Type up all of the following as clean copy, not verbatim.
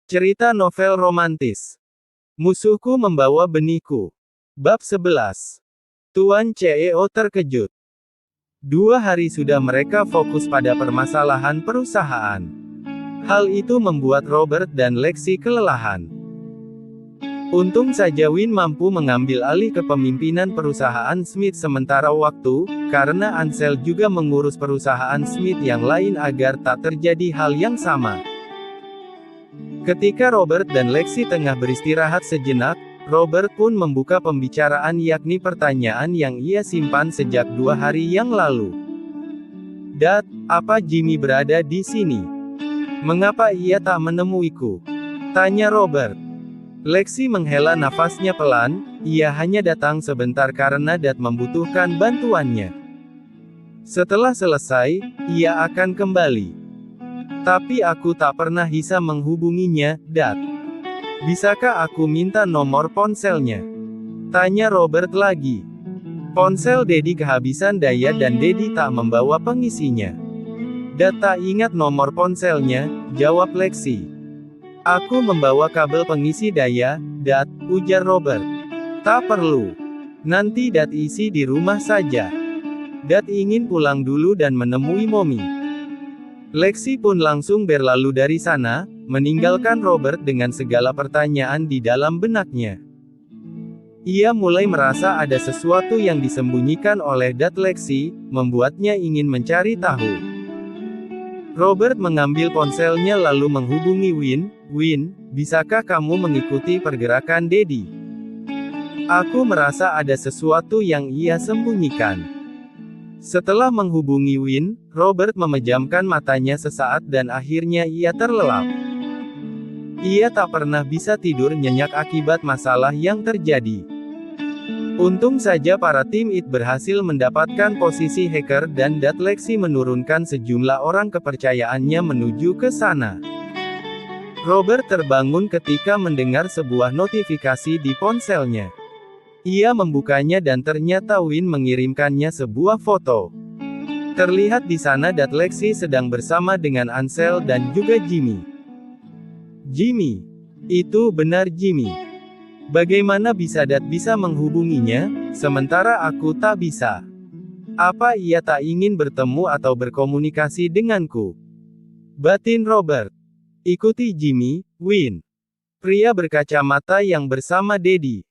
Cerita novel romantis. Musuhku membawa benihku. Bab 11. Tuan CEO terkejut. 2 hari sudah mereka fokus pada permasalahan perusahaan. Hal itu membuat Robert dan Lexi kelelahan. Untung saja Win mampu mengambil alih kepemimpinan perusahaan Smith sementara waktu, karena Ansel juga mengurus perusahaan Smith yang lain agar tak terjadi hal yang sama. Ketika Robert dan Lexi tengah beristirahat sejenak, Robert pun membuka pembicaraan yakni pertanyaan yang ia simpan sejak 2 hari yang lalu. "Dad, apa Jimmy berada di sini? Mengapa ia tak menemuiku?" tanya Robert. Lexi menghela nafasnya pelan, ia hanya datang sebentar karena Dad membutuhkan bantuannya. Setelah selesai, ia akan kembali. Tapi aku tak pernah bisa menghubunginya, Dad. Bisakah aku minta nomor ponselnya? Tanya Robert lagi. Ponsel Daddy kehabisan daya dan Daddy tak membawa pengisinya. Dad tak ingat nomor ponselnya, jawab Lexi. Aku membawa kabel pengisi daya, Dad, ujar Robert. Tak perlu. Nanti Dad isi di rumah saja. Dad ingin pulang dulu dan menemui Mommy. Lexi pun langsung berlalu dari sana, meninggalkan Robert dengan segala pertanyaan di dalam benaknya. Ia mulai merasa ada sesuatu yang disembunyikan oleh Dad Lexi, membuatnya ingin mencari tahu. Robert mengambil ponselnya lalu menghubungi Win. "Win, bisakah kamu mengikuti pergerakan Daddy? Aku merasa ada sesuatu yang ia sembunyikan." Setelah menghubungi Win, Robert memejamkan matanya sesaat dan akhirnya ia terlelap. Ia tak pernah bisa tidur nyenyak akibat masalah yang terjadi. Untung saja para tim IT berhasil mendapatkan posisi hacker dan Dad Lexi menurunkan sejumlah orang kepercayaannya menuju ke sana. Robert terbangun ketika mendengar sebuah notifikasi di ponselnya. Ia membukanya dan ternyata Win mengirimkannya sebuah foto. Terlihat di sana Dad Lexi sedang bersama dengan Ansel dan juga Jimmy. Jimmy. Itu benar Jimmy. Bagaimana bisa Dad bisa menghubunginya, sementara aku tak bisa? Apa ia tak ingin bertemu atau berkomunikasi denganku? Batin Robert. Ikuti Jimmy, Win. Pria berkacamata yang bersama Daddy.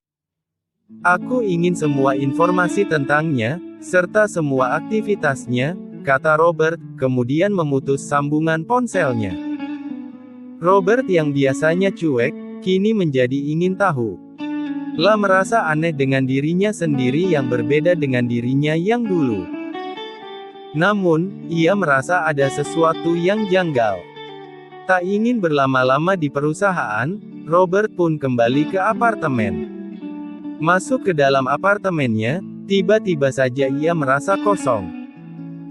Aku ingin semua informasi tentangnya, serta semua aktivitasnya, kata Robert, kemudian memutus sambungan ponselnya. Robert yang biasanya cuek, kini menjadi ingin tahu. Lah merasa aneh dengan dirinya sendiri yang berbeda dengan dirinya yang dulu. Namun, ia merasa ada sesuatu yang janggal. Tak ingin berlama-lama di perusahaan, Robert pun kembali ke apartemen. Masuk ke dalam apartemennya, tiba-tiba saja ia merasa kosong.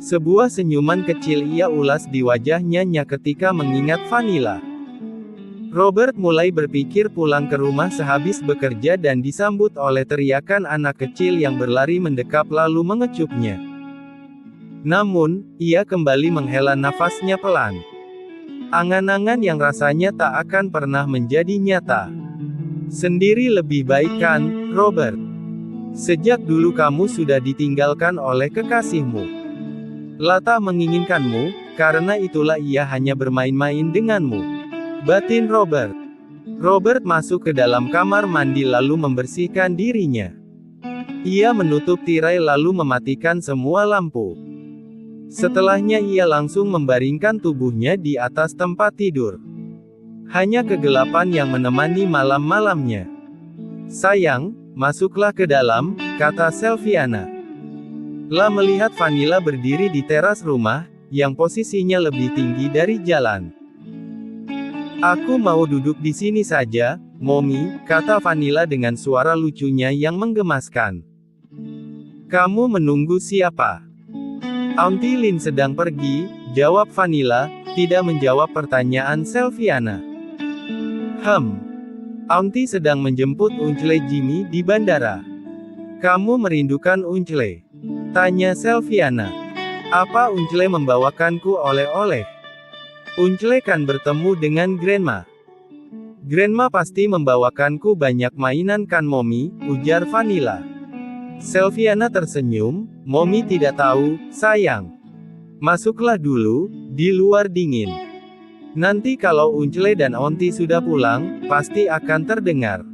Sebuah senyuman kecil ia ulas di wajahnya ketika mengingat Vanilla. Robert mulai berpikir pulang ke rumah sehabis bekerja dan disambut oleh teriakan anak kecil yang berlari mendekap lalu mengecupnya. Namun, ia kembali menghela nafasnya pelan. Angan-angan yang rasanya tak akan pernah menjadi nyata. Sendiri lebih baik kan, Robert? Sejak dulu kamu sudah ditinggalkan oleh kekasihmu. Lata menginginkanmu, karena itulah ia hanya bermain-main denganmu. Batin Robert. Robert masuk ke dalam kamar mandi lalu membersihkan dirinya. Ia menutup tirai lalu mematikan semua lampu. Setelahnya ia langsung membaringkan tubuhnya di atas tempat tidur. Hanya kegelapan yang menemani malam-malamnya. "Sayang, masuklah ke dalam," kata Selviana. Lah melihat Vanilla berdiri di teras rumah, yang posisinya lebih tinggi dari jalan. "Aku mau duduk di sini saja, Mommy," kata Vanilla dengan suara lucunya yang menggemaskan. "Kamu menunggu siapa?" "Auntie Lin sedang pergi," jawab Vanilla, tidak menjawab pertanyaan Selviana. Auntie sedang menjemput Uncle Jimmy di bandara." "Kamu merindukan Uncle?" tanya Selviana. "Apa Uncle membawakanku oleh-oleh? Uncle kan bertemu dengan Grandma." Grandma pasti membawakanku banyak mainan kan Mommy, ujar Vanilla. Sylviana tersenyum, Mommy tidak tahu, sayang. Masuklah dulu, di luar dingin. Nanti kalau Uncle dan Onti sudah pulang, pasti akan terdengar.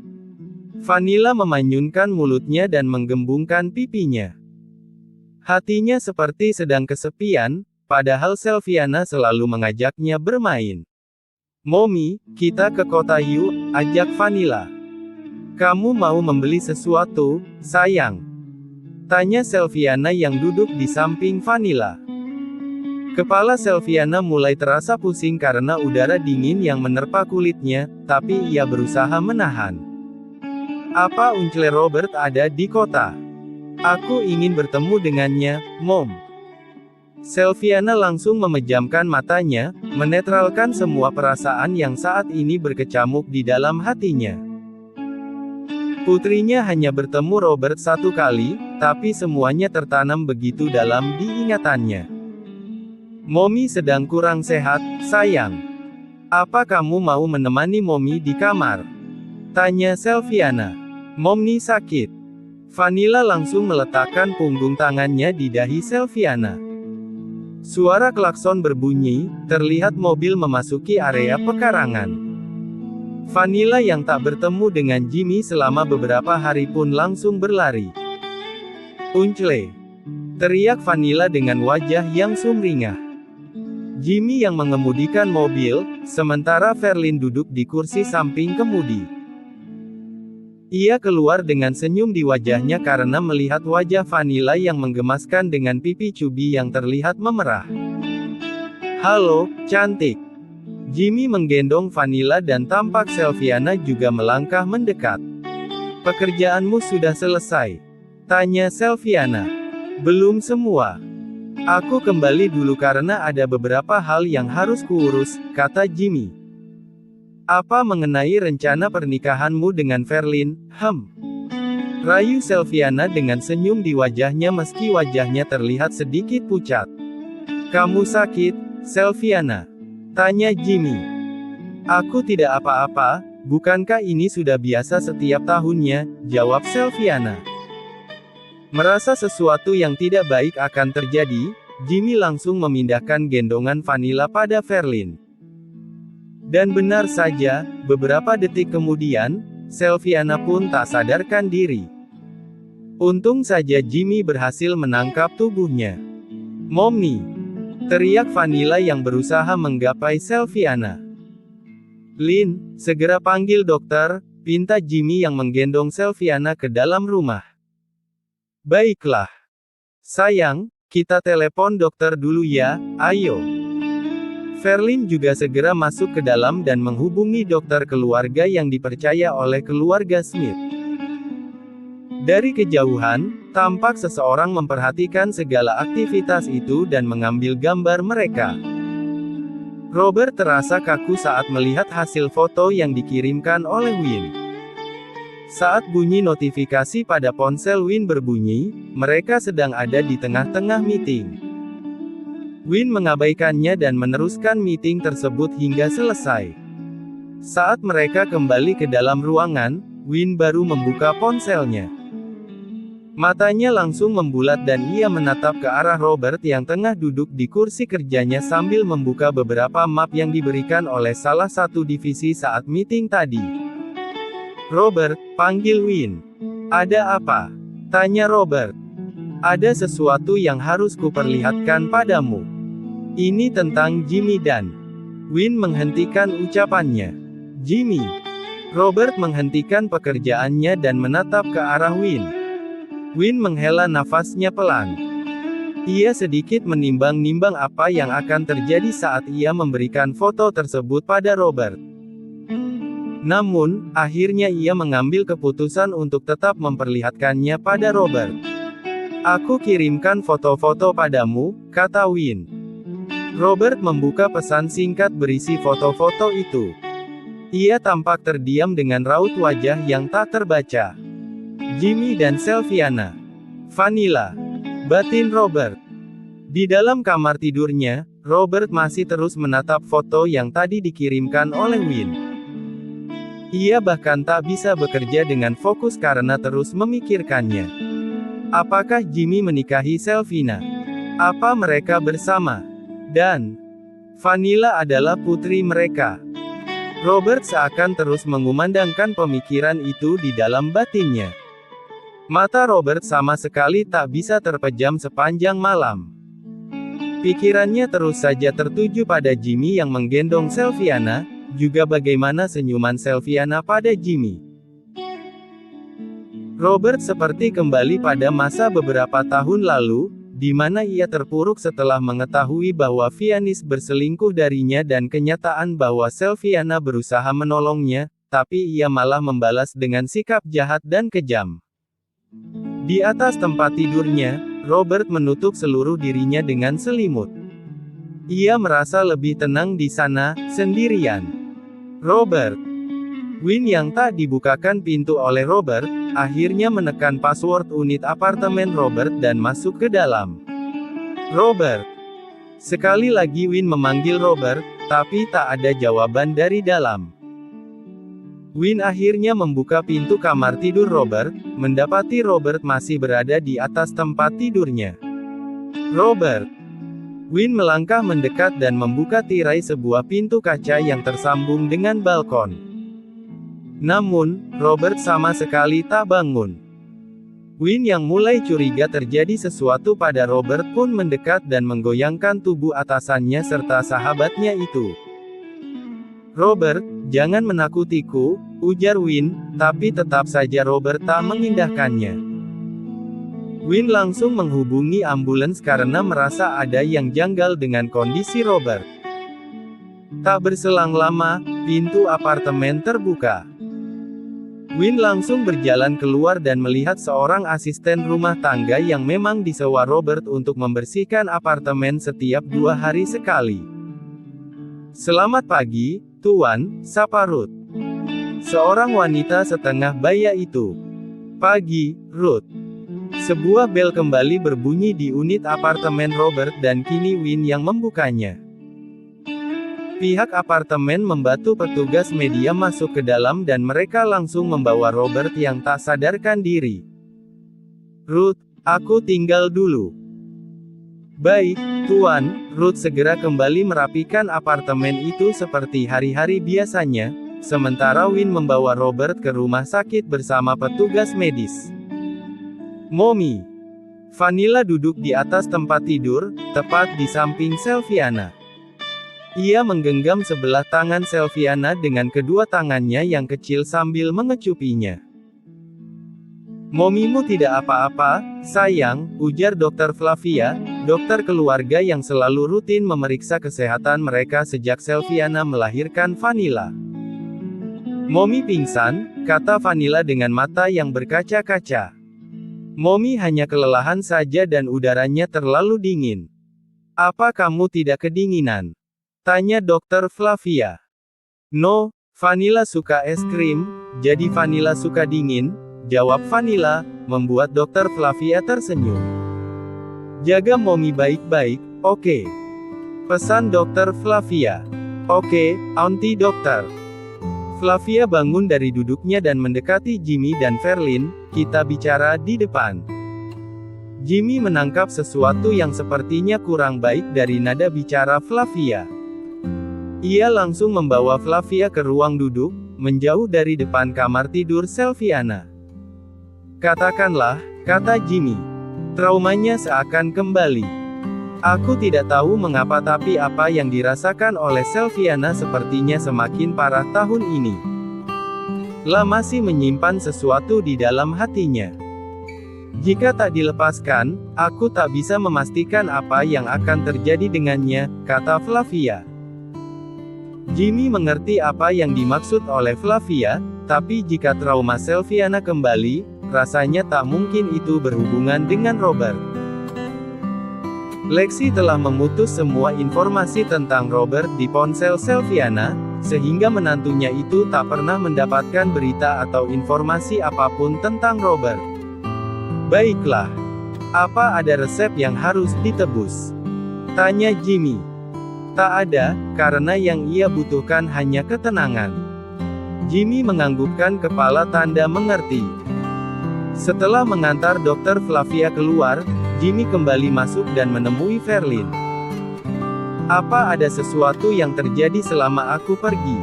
Vanilla memanyunkan mulutnya dan menggembungkan pipinya. Hatinya seperti sedang kesepian, padahal Sylviana selalu mengajaknya bermain. Mommy, kita ke kota yuk, ajak Vanilla. Kamu mau membeli sesuatu, sayang? Tanya Sylviana yang duduk di samping Vanilla. Kepala Sylviana mulai terasa pusing karena udara dingin yang menerpa kulitnya, tapi ia berusaha menahan. Apa Uncle Robert ada di kota? Aku ingin bertemu dengannya, Mom. Sylviana langsung memejamkan matanya, menetralkan semua perasaan yang saat ini berkecamuk di dalam hatinya. Putrinya hanya bertemu Robert satu kali, tapi semuanya tertanam begitu dalam diingatannya. Mommy sedang kurang sehat, sayang. Apa kamu mau menemani Mommy di kamar? Tanya Sylviana. Mommy sakit. Vanilla langsung meletakkan punggung tangannya di dahi Sylviana. Suara klakson berbunyi, terlihat mobil memasuki area pekarangan. Vanilla yang tak bertemu dengan Jimmy selama beberapa hari pun langsung berlari. Uncle! Teriak Vanilla dengan wajah yang sumringah. Jimmy yang mengemudikan mobil, sementara Verlin duduk di kursi samping kemudi. Ia keluar dengan senyum di wajahnya karena melihat wajah Vanilla yang menggemaskan dengan pipi cubi yang terlihat memerah. Halo, cantik. Jimmy menggendong Vanilla dan tampak Sylviana juga melangkah mendekat. Pekerjaanmu sudah selesai? Tanya Sylviana. Belum semua. Aku kembali dulu karena ada beberapa hal yang harus kuurus, kata Jimmy. Apa mengenai rencana pernikahanmu dengan Verlin? Rayu Sylviana dengan senyum di wajahnya meski wajahnya terlihat sedikit pucat. Kamu sakit, Sylviana? Tanya Jimmy. Aku tidak apa-apa, bukankah ini sudah biasa setiap tahunnya, jawab Sylviana. Merasa sesuatu yang tidak baik akan terjadi, Jimmy langsung memindahkan gendongan Vanilla pada Verlin. Dan benar saja, beberapa detik kemudian, Sylviana pun tak sadarkan diri. Untung saja Jimmy berhasil menangkap tubuhnya. Mommy! Teriak Vanilla yang berusaha menggapai Sylviana. Lin, segera panggil dokter, pinta Jimmy yang menggendong Sylviana ke dalam rumah. Baiklah. Sayang, kita telepon dokter dulu ya, ayo. Verlin juga segera masuk ke dalam dan menghubungi dokter keluarga yang dipercaya oleh keluarga Smith. Dari kejauhan, tampak seseorang memperhatikan segala aktivitas itu dan mengambil gambar mereka. Robert terasa kaku saat melihat hasil foto yang dikirimkan oleh Win. Saat bunyi notifikasi pada ponsel Win berbunyi, mereka sedang ada di tengah-tengah meeting. Win mengabaikannya dan meneruskan meeting tersebut hingga selesai. Saat mereka kembali ke dalam ruangan, Win baru membuka ponselnya. Matanya langsung membulat dan ia menatap ke arah Robert yang tengah duduk di kursi kerjanya sambil membuka beberapa map yang diberikan oleh salah satu divisi saat meeting tadi. Robert, panggil Win. Ada apa? Tanya Robert. Ada sesuatu yang harus kuperlihatkan padamu. Ini tentang Jimmy dan... Win menghentikan ucapannya. Jimmy. Robert menghentikan pekerjaannya dan menatap ke arah Win. Win menghela nafasnya pelan. Ia sedikit menimbang-nimbang apa yang akan terjadi saat ia memberikan foto tersebut pada Robert. Namun, akhirnya ia mengambil keputusan untuk tetap memperlihatkannya pada Robert. Aku kirimkan foto-foto padamu, kata Win. Robert membuka pesan singkat berisi foto-foto itu. Ia tampak terdiam dengan raut wajah yang tak terbaca. Jimmy dan Sylviana. Vanilla. Batin Robert. Di dalam kamar tidurnya, Robert masih terus menatap foto yang tadi dikirimkan oleh Win. Ia bahkan tak bisa bekerja dengan fokus karena terus memikirkannya. Apakah Jimmy menikahi Selvina? Apa mereka bersama? Dan Vanilla adalah putri mereka. Robert seakan terus mengumandangkan pemikiran itu di dalam batinnya. Mata Robert sama sekali tak bisa terpejam sepanjang malam. Pikirannya terus saja tertuju pada Jimmy yang menggendong Selviana, juga bagaimana senyuman Selviana pada Jimmy. Robert seperti kembali pada masa beberapa tahun lalu, di mana ia terpuruk setelah mengetahui bahwa Vianis berselingkuh darinya dan kenyataan bahwa Selviana berusaha menolongnya, tapi ia malah membalas dengan sikap jahat dan kejam. Di atas tempat tidurnya, Robert menutup seluruh dirinya dengan selimut. Ia merasa lebih tenang di sana, sendirian. Robert. Win yang tak dibukakan pintu oleh Robert, akhirnya menekan password unit apartemen Robert dan masuk ke dalam. Robert. Sekali lagi Win memanggil Robert, tapi tak ada jawaban dari dalam. Win akhirnya membuka pintu kamar tidur Robert, mendapati Robert masih berada di atas tempat tidurnya. Robert. Win melangkah mendekat dan membuka tirai sebuah pintu kaca yang tersambung dengan balkon. Namun, Robert sama sekali tak bangun. Win yang mulai curiga terjadi sesuatu pada Robert pun mendekat dan menggoyangkan tubuh atasannya serta sahabatnya itu. Robert, jangan menakutiku, ujar Win, tapi tetap saja Robert tak mengindahkannya. Win langsung menghubungi ambulans karena merasa ada yang janggal dengan kondisi Robert. Tak berselang lama, pintu apartemen terbuka. Win langsung berjalan keluar dan melihat seorang asisten rumah tangga yang memang disewa Robert untuk membersihkan apartemen setiap 2 hari sekali. Selamat pagi, Tuan, sapa Ruth. Seorang wanita setengah baya itu. Pagi, Ruth. Sebuah bel kembali berbunyi di unit apartemen Robert dan kini Win yang membukanya. Pihak apartemen membantu petugas media masuk ke dalam dan mereka langsung membawa Robert yang tak sadarkan diri. Ruth, aku tinggal dulu. Baik, Tuan, Ruth segera kembali merapikan apartemen itu seperti hari-hari biasanya, sementara Win membawa Robert ke rumah sakit bersama petugas medis. Mommy. Vanilla duduk di atas tempat tidur, tepat di samping Selviana. Ia menggenggam sebelah tangan Selviana dengan kedua tangannya yang kecil sambil mengecupinya. Momimu tidak apa-apa, sayang, ujar Dr. Flavia, dokter keluarga yang selalu rutin memeriksa kesehatan mereka sejak Selviana melahirkan Vanilla. Mommy pingsan, kata Vanilla dengan mata yang berkaca-kaca. Mommy hanya kelelahan saja dan udaranya terlalu dingin. Apa kamu tidak kedinginan? Tanya Dr. Flavia. No, Vanilla suka es krim, jadi Vanilla suka dingin, jawab Vanilla, membuat Dr. Flavia tersenyum. Jaga Mommy baik-baik, oke? Pesan Dr. Flavia. Oke, Auntie Dokter. Flavia bangun dari duduknya dan mendekati Jimmy dan Verlin, kita bicara di depan. Jimmy menangkap sesuatu yang sepertinya kurang baik dari nada bicara Flavia. Ia langsung membawa Flavia ke ruang duduk, menjauh dari depan kamar tidur Selviana. Katakanlah, kata Jimmy. Traumanya seakan kembali. Aku tidak tahu mengapa tapi apa yang dirasakan oleh Selviana sepertinya semakin parah tahun ini. La masih menyimpan sesuatu di dalam hatinya. Jika tak dilepaskan, aku tak bisa memastikan apa yang akan terjadi dengannya, kata Flavia. Jimmy mengerti apa yang dimaksud oleh Flavia, tapi jika trauma Selviana kembali, rasanya tak mungkin itu berhubungan dengan Robert. Lexi telah memutus semua informasi tentang Robert di ponsel Selviana, sehingga menantunya itu tak pernah mendapatkan berita atau informasi apapun tentang Robert. Baiklah. Apa ada resep yang harus ditebus? Tanya Jimmy. Tak ada, karena yang ia butuhkan hanya ketenangan. Jimmy menganggukkan kepala tanda mengerti. Setelah mengantar Dokter Flavia keluar, Jimmy kembali masuk dan menemui Verlin. "Apa ada sesuatu yang terjadi selama aku pergi?"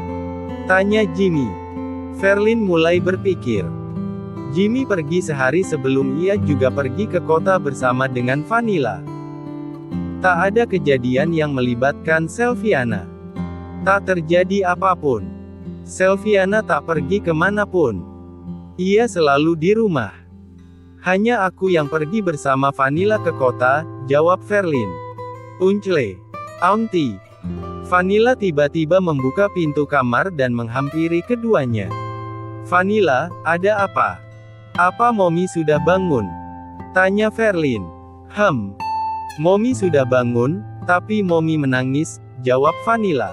tanya Jimmy. Verlin mulai berpikir. Jimmy pergi sehari sebelum ia juga pergi ke kota bersama dengan Vanilla. Tak ada kejadian yang melibatkan Sylviana. Tak terjadi apapun. Sylviana tak pergi kemanapun. Ia selalu di rumah. "Hanya aku yang pergi bersama Vanilla ke kota," jawab Verlin. "Uncle. Auntie." Vanilla tiba-tiba membuka pintu kamar dan menghampiri keduanya. "Vanilla, ada apa? Apa Mommy sudah bangun?" tanya Verlin. Mommy sudah bangun, tapi Mommy menangis," jawab Vanilla.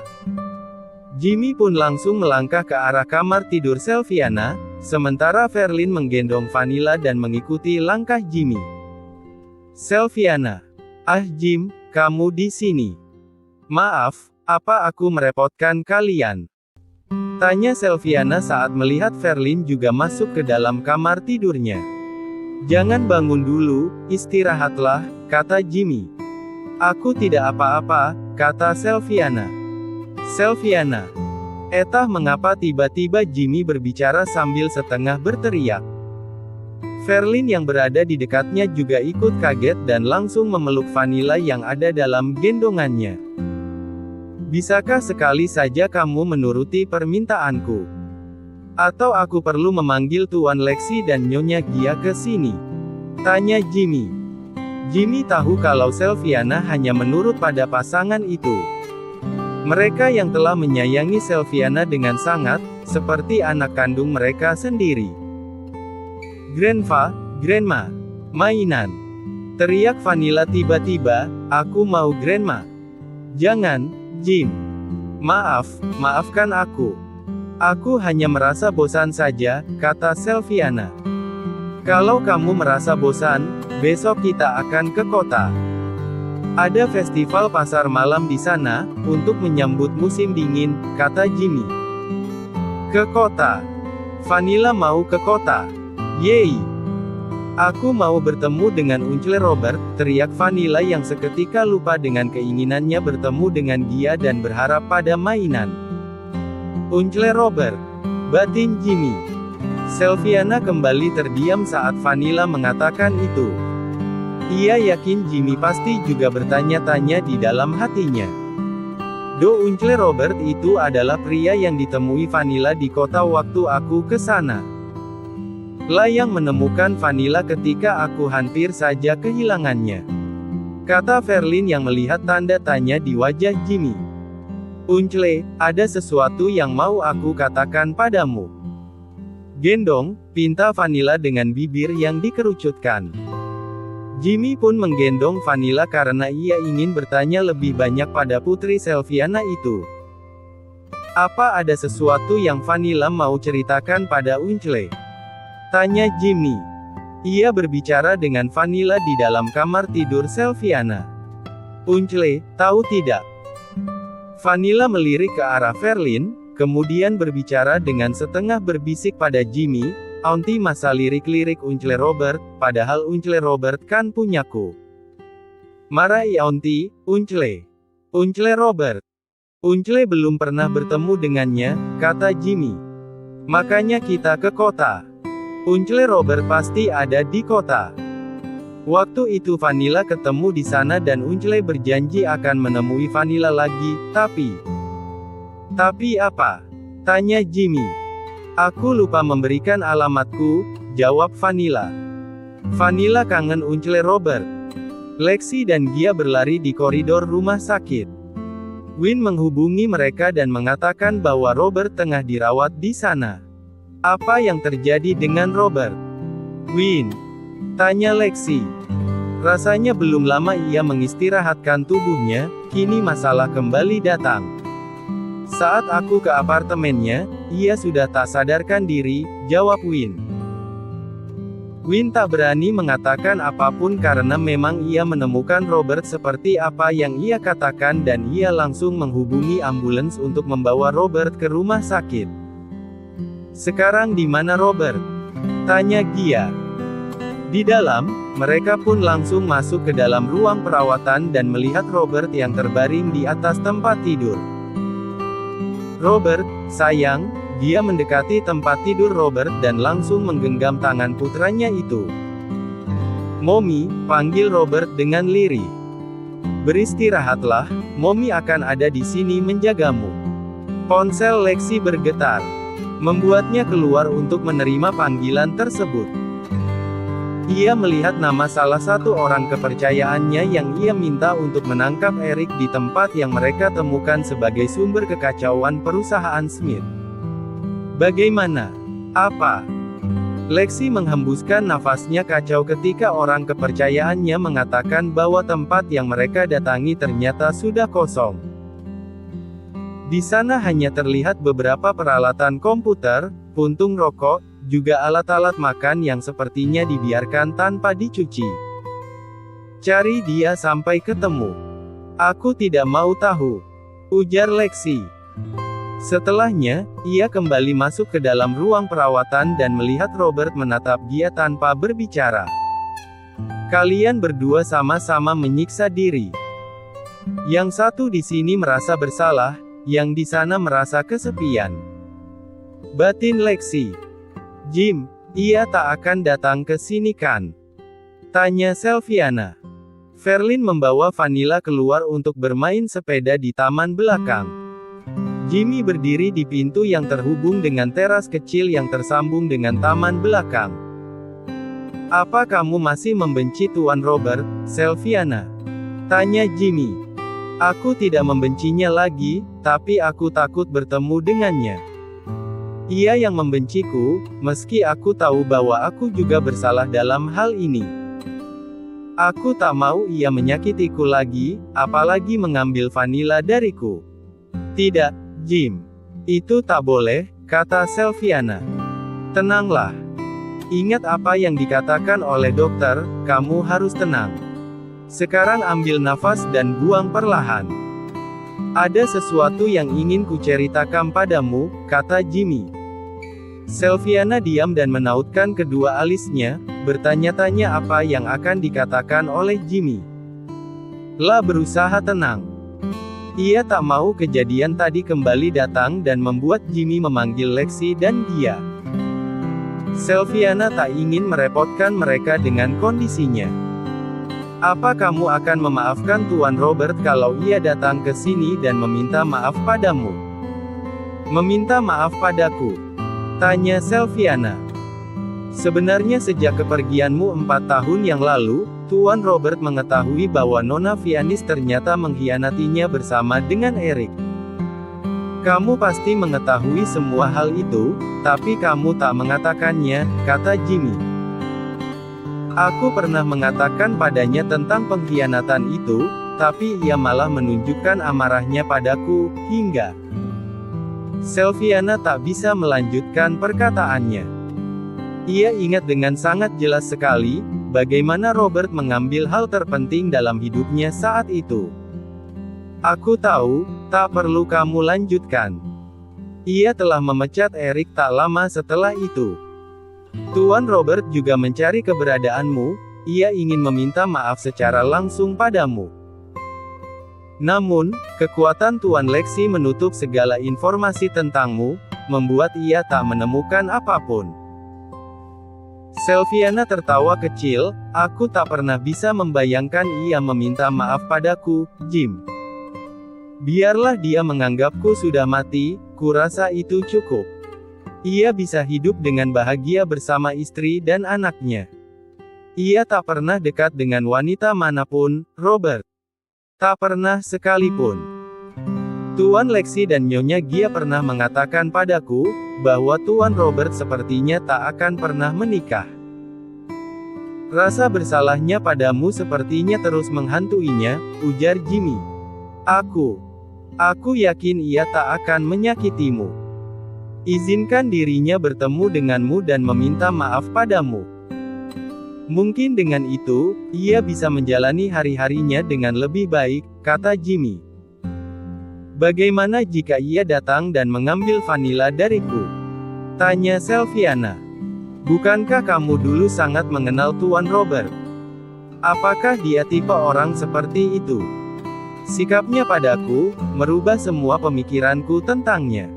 Jimmy pun langsung melangkah ke arah kamar tidur Sylviana, sementara Verlin menggendong Vanilla dan mengikuti langkah Jimmy. "Sylviana. Ah Jim, kamu di sini. Maaf, apa aku merepotkan kalian?" tanya Sylviana saat melihat Verlin juga masuk ke dalam kamar tidurnya. "Jangan bangun dulu, istirahatlah," kata Jimmy. "Aku tidak apa-apa," kata Sylviana. "Sylviana. Etah mengapa?" tiba-tiba Jimmy berbicara sambil setengah berteriak. Verlin yang berada di dekatnya juga ikut kaget dan langsung memeluk Vanilla yang ada dalam gendongannya. "Bisakah sekali saja kamu menuruti permintaanku? Atau aku perlu memanggil Tuan Lexi dan Nyonya Gia ke sini?" tanya Jimmy. Jimmy tahu kalau Sylviana hanya menurut pada pasangan itu. Mereka yang telah menyayangi Sylviana dengan sangat, seperti anak kandung mereka sendiri. "Grandpa, Grandma. Mainan!" teriak Vanilla tiba-tiba. "Aku mau Grandma." "Jangan, Jim. Maafkan aku. Aku hanya merasa bosan saja," kata Sylviana. "Kalau kamu merasa bosan, besok kita akan ke kota. Ada festival pasar malam di sana, untuk menyambut musim dingin," kata Jimmy. "Ke kota? Vanilla mau ke kota? Yeay! Aku mau bertemu dengan Uncle Robert," teriak Vanilla yang seketika lupa dengan keinginannya bertemu dengan Gia dan berharap pada mainan. "Uncle Robert," batin Jimmy. Sylviana kembali terdiam saat Vanilla mengatakan itu. Ia yakin Jimmy pasti juga bertanya-tanya di dalam hatinya. Uncle Robert itu adalah pria yang ditemui Vanilla di kota waktu aku ke sana. Yang menemukan Vanilla ketika aku hampir saja kehilangannya," kata Verlin yang melihat tanda tanya di wajah Jimmy. "Uncle, ada sesuatu yang mau aku katakan padamu." "Gendong," pinta Vanilla dengan bibir yang dikerucutkan. Jimmy pun menggendong Vanilla karena ia ingin bertanya lebih banyak pada putri Sylviana itu. "Apa ada sesuatu yang Vanilla mau ceritakan pada Uncle?" tanya Jimmy. Ia berbicara dengan Vanilla di dalam kamar tidur Sylviana. "Uncle, tahu tidak?" Vanilla melirik ke arah Verlin, kemudian berbicara dengan setengah berbisik pada Jimmy. "Auntie masa lirik-lirik Uncle Robert, padahal Uncle Robert kan punyaku." "Marai Auntie, Uncle. Uncle Robert. Uncle belum pernah bertemu dengannya," kata Jimmy. "Makanya kita ke kota. Uncle Robert pasti ada di kota." Waktu itu Vanilla ketemu di sana dan Uncle berjanji akan menemui Vanilla lagi, tapi apa? tanya Jimmy. "Aku lupa memberikan alamatku," jawab Vanilla. Vanilla kangen Uncle Robert. Lexi dan Gia berlari di koridor rumah sakit. Win menghubungi mereka dan mengatakan bahwa Robert tengah dirawat di sana. "Apa yang terjadi dengan Robert, Win?" tanya Lexi. "Rasanya belum lama ia mengistirahatkan tubuhnya, kini masalah kembali datang. Saat aku ke apartemennya, ia sudah tak sadarkan diri," jawab Win. Win tak berani mengatakan apapun karena memang ia menemukan Robert seperti apa yang ia katakan dan ia langsung menghubungi ambulans untuk membawa Robert ke rumah sakit. Sekarang di mana Robert? Tanya Gia. Di dalam, mereka pun langsung masuk ke dalam ruang perawatan dan melihat Robert yang terbaring di atas tempat tidur. Robert, sayang, dia mendekati tempat tidur Robert dan langsung menggenggam tangan putranya itu. Mommy, panggil Robert dengan lirih. Beristirahatlah, Mommy akan ada di sini menjagamu. Ponsel Lexi bergetar, membuatnya keluar untuk menerima panggilan tersebut. Ia melihat nama salah satu orang kepercayaannya yang ia minta untuk menangkap Eric di tempat yang mereka temukan sebagai sumber kekacauan perusahaan Smith. Bagaimana? Apa? Lexi menghembuskan nafasnya kacau ketika orang kepercayaannya mengatakan bahwa tempat yang mereka datangi ternyata sudah kosong. Di sana hanya terlihat beberapa peralatan komputer, puntung rokok, juga alat-alat makan yang sepertinya dibiarkan tanpa dicuci. Cari dia sampai ketemu. Aku tidak mau tahu, ujar Lexi. Setelahnya, ia kembali masuk ke dalam ruang perawatan dan melihat Robert menatap dia tanpa berbicara. Kalian berdua sama-sama menyiksa diri. Yang satu di sini merasa bersalah, yang di sana merasa kesepian. Batin Lexi. Jim, ia tak akan datang ke sini kan? Tanya Sylviana. Verlin membawa Vanilla keluar untuk bermain sepeda di taman belakang. Jimmy berdiri di pintu yang terhubung dengan teras kecil yang tersambung dengan taman belakang. Apa kamu masih membenci Tuan Robert, Sylviana? Tanya Jimmy. Aku tidak membencinya lagi, tapi aku takut bertemu dengannya. Ia yang membenciku, meski aku tahu bahwa aku juga bersalah dalam hal ini. Aku tak mau ia menyakitiku lagi, apalagi mengambil Vanilla dariku. Tidak, Jim. Itu tak boleh, kata Sylviana. Tenanglah. Ingat apa yang dikatakan oleh dokter, kamu harus tenang. Sekarang ambil nafas dan buang perlahan. Ada sesuatu yang ingin kuceritakan padamu, kata Jimmy. Sylviana diam dan menautkan kedua alisnya, bertanya-tanya apa yang akan dikatakan oleh Jimmy. La berusaha tenang. Ia tak mau kejadian tadi kembali datang dan membuat Jimmy memanggil Lexi dan dia. Sylviana tak ingin merepotkan mereka dengan kondisinya. Apa kamu akan memaafkan Tuan Robert kalau ia datang ke sini dan meminta maaf padamu? Meminta maaf padaku? Tanya Sylviana. Sebenarnya sejak kepergianmu 4 tahun yang lalu, Tuan Robert mengetahui bahwa Nona Vianis ternyata mengkhianatinya bersama dengan Eric. Kamu pasti mengetahui semua hal itu, tapi kamu tak mengatakannya, kata Jimmy. Aku pernah mengatakan padanya tentang pengkhianatan itu, tapi ia malah menunjukkan amarahnya padaku, hingga Sylviana tak bisa melanjutkan perkataannya. Ia ingat dengan sangat jelas sekali, bagaimana Robert mengambil hal terpenting dalam hidupnya saat itu. Aku tahu, tak perlu kamu lanjutkan. Ia telah memecat Eric tak lama setelah itu. Tuan Robert juga mencari keberadaanmu, ia ingin meminta maaf secara langsung padamu. Namun, kekuatan Tuan Lexi menutup segala informasi tentangmu, membuat ia tak menemukan apapun. Sylviana tertawa kecil, aku tak pernah bisa membayangkan ia meminta maaf padaku, Jim. Biarlah dia menganggapku sudah mati, kurasa itu cukup. Ia bisa hidup dengan bahagia bersama istri dan anaknya. Ia tak pernah dekat dengan wanita manapun, Robert. Tak pernah sekalipun. Tuan Lexi dan Nyonya Gia pernah mengatakan padaku, bahwa Tuan Robert sepertinya tak akan pernah menikah. Rasa bersalahnya padamu sepertinya terus menghantuinya, ujar Jimmy. Aku yakin ia tak akan menyakitimu. Izinkan dirinya bertemu denganmu dan meminta maaf padamu. Mungkin dengan itu, ia bisa menjalani hari-harinya dengan lebih baik, kata Jimmy. Bagaimana jika ia datang dan mengambil Vanilla dariku? Tanya Selviana. Bukankah kamu dulu sangat mengenal Tuan Robert? Apakah dia tipe orang seperti itu? Sikapnya padaku merubah semua pemikiranku tentangnya.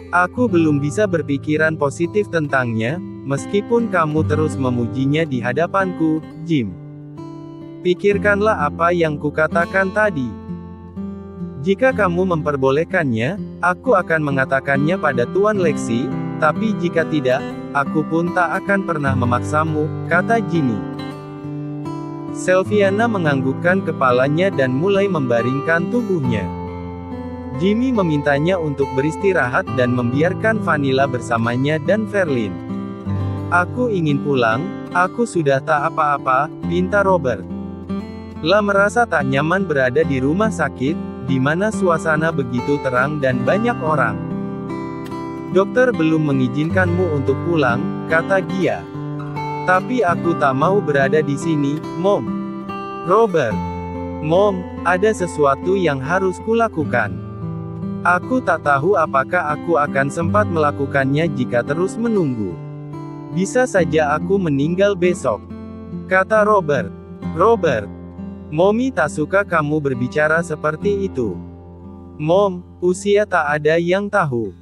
Aku belum bisa berpikiran positif tentangnya, meskipun kamu terus memujinya di hadapanku, Jim. Pikirkanlah apa yang kukatakan tadi. Jika kamu memperbolehkannya, aku akan mengatakannya pada Tuan Lexi, tapi jika tidak, aku pun tak akan pernah memaksamu, kata Jimmy. Selviana menganggukkan kepalanya dan mulai membaringkan tubuhnya. Jimmy memintanya untuk beristirahat dan membiarkan Vanilla bersamanya dan Verlin. Aku ingin pulang, aku sudah tak apa-apa, pinta Robert. La merasa tak nyaman berada di rumah sakit, di mana suasana begitu terang dan banyak orang. Dokter belum mengizinkanmu untuk pulang, kata Gia. Tapi aku tak mau berada di sini, Mom. Robert. Mom, ada sesuatu yang harus kulakukan. Aku tak tahu apakah aku akan sempat melakukannya jika terus menunggu. Bisa saja aku meninggal besok, kata Robert. Robert. Mommy tak suka kamu berbicara seperti itu. Mom, usia tak ada yang tahu.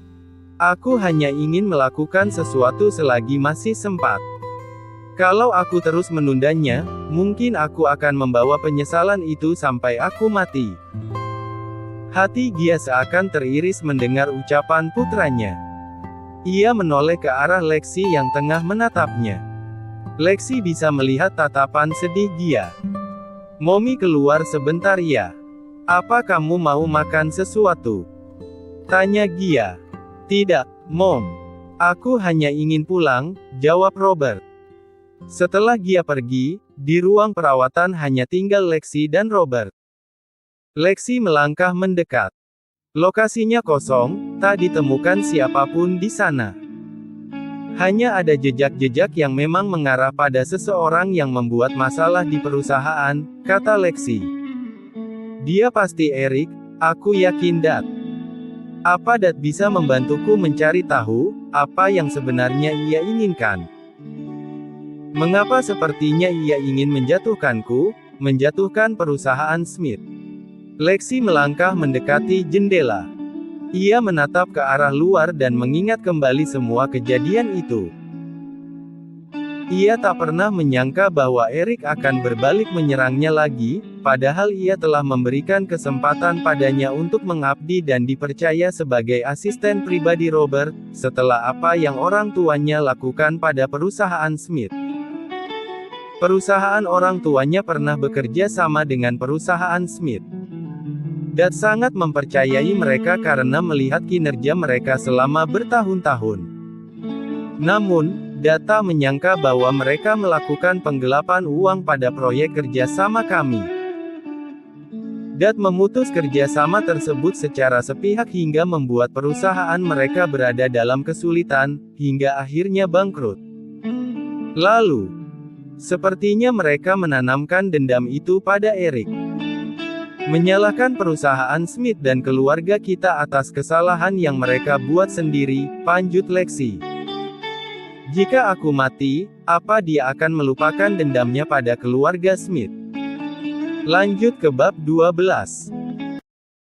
Aku hanya ingin melakukan sesuatu selagi masih sempat. Kalau aku terus menundanya, mungkin aku akan membawa penyesalan itu sampai aku mati. Hati Gia seakan teriris mendengar ucapan putranya. Ia menoleh ke arah Lexi yang tengah menatapnya. Lexi bisa melihat tatapan sedih Gia. Mommy keluar sebentar ya. Apa kamu mau makan sesuatu? Tanya Gia. Tidak, Mom. Aku hanya ingin pulang, jawab Robert. Setelah Gia pergi, di ruang perawatan hanya tinggal Lexi dan Robert. Lexi melangkah mendekat. Lokasinya kosong, tak ditemukan siapapun di sana. Hanya ada jejak-jejak yang memang mengarah pada seseorang yang membuat masalah di perusahaan, kata Lexi. Dia pasti Eric, aku yakin Dad. Apa Dad bisa membantuku mencari tahu, apa yang sebenarnya ia inginkan? Mengapa sepertinya ia ingin menjatuhkanku, menjatuhkan perusahaan Smith? Lexi melangkah mendekati jendela. Ia menatap ke arah luar dan mengingat kembali semua kejadian itu. Ia tak pernah menyangka bahwa Eric akan berbalik menyerangnya lagi, padahal ia telah memberikan kesempatan padanya untuk mengabdi dan dipercaya sebagai asisten pribadi Robert, setelah apa yang orang tuanya lakukan pada perusahaan Smith. Perusahaan orang tuanya pernah bekerja sama dengan perusahaan Smith. Dad sangat mempercayai mereka karena melihat kinerja mereka selama bertahun-tahun. Namun, Dad tak menyangka bahwa mereka melakukan penggelapan uang pada proyek kerjasama kami. Dad memutus kerjasama tersebut secara sepihak hingga membuat perusahaan mereka berada dalam kesulitan, hingga akhirnya bangkrut. Lalu, sepertinya mereka menanamkan dendam itu pada Eric. Menyalahkan perusahaan Smith dan keluarga kita atas kesalahan yang mereka buat sendiri, panjut Lexi. Jika aku mati, apa dia akan melupakan dendamnya pada keluarga Smith? Lanjut ke bab 12.